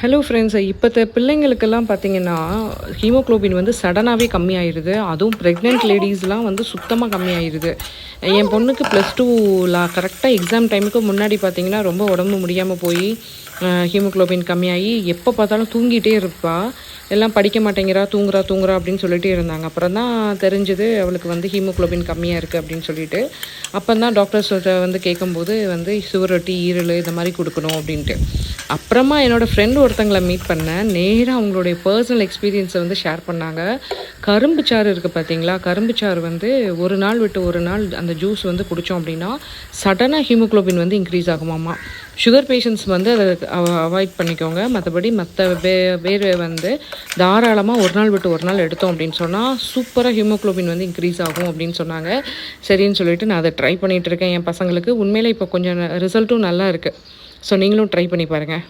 Hello friends. இப்போத்த பிள்ளைங்களுக்கெல்லாம் பார்த்தீங்கன்னா, haemoglobin வந்து சடனாகவே கம்மியாயிருது. அதுவும் ப்ரெக்னென்ட் லேடீஸ்லாம் வந்து சுத்தமாக கம்மியாயிருது. என் பொண்ணுக்கு +2 கரெக்டாக எக்ஸாம் டைமுக்கு முன்னாடி பார்த்தீங்கன்னா, ரொம்ப உடம்பு முடியாமல் போய் ஹீமோகுளோபின் கம்மியாகி எப்போ பார்த்தாலும் தூங்கிட்டே இருப்பா. எல்லாம் படிக்க மாட்டேங்கிறா, தூங்குறா தூங்குறா அப்படின்னு சொல்லிட்டே இருந்தாங்க. அப்புறம் தான் தெரிஞ்சது அவளுக்கு வந்து ஹீமோகுளோபின் கம்மியாக இருக்குது அப்படின்னு சொல்லிட்டு. அப்போ தான் டாக்டர்ஸ்கிட்ட வந்து கேட்கும்போது வந்து சுவரொட்டி, ஈரல் இந்த மாதிரி கொடுக்கணும் அப்படின்ட்டு. அப்புறமா என்னோடய ஃப்ரெண்டு ஒருத்தங்கள மீட் பண்ணேன். நேரா அவங்களுடைய பர்சனல் எக்ஸ்பீரியன்ஸை வந்து ஷேர் பண்ணாங்க. கரும்பு சாறு இருக்குது பார்த்தீங்களா? கரும்பு சாறு வந்து ஒரு நாள் விட்டு ஒரு நாள் அந்த ஜூஸ் வந்து குடித்தோம் அப்படின்னா, சடனாக ஹீமோகுளோபின் வந்து இன்க்ரீஸ் ஆகுமாமா. சுகர் பேஷண்ட்ஸ் வந்து அதை அவாய்ட் பண்ணிக்கோங்க. மற்றபடி வேறு வந்து தாராளமாக ஒரு நாள் விட்டு ஒரு நாள் எடுத்தோம் அப்படின்னு சொன்னால் சூப்பராக ஹீமோகுளோபின் வந்து இன்க்ரீஸ் ஆகும் அப்படின்னு சொன்னாங்க. சரின்னு சொல்லிட்டு நான் அதை ட்ரை பண்ணிகிட்டு இருக்கேன் என் பசங்களுக்கு. உண்மையிலே இப்போ கொஞ்சம் ரிசல்ட்டும் நல்லா இருக்குது. ஸோ நீங்களும் ட்ரை பண்ணி பாருங்கள்.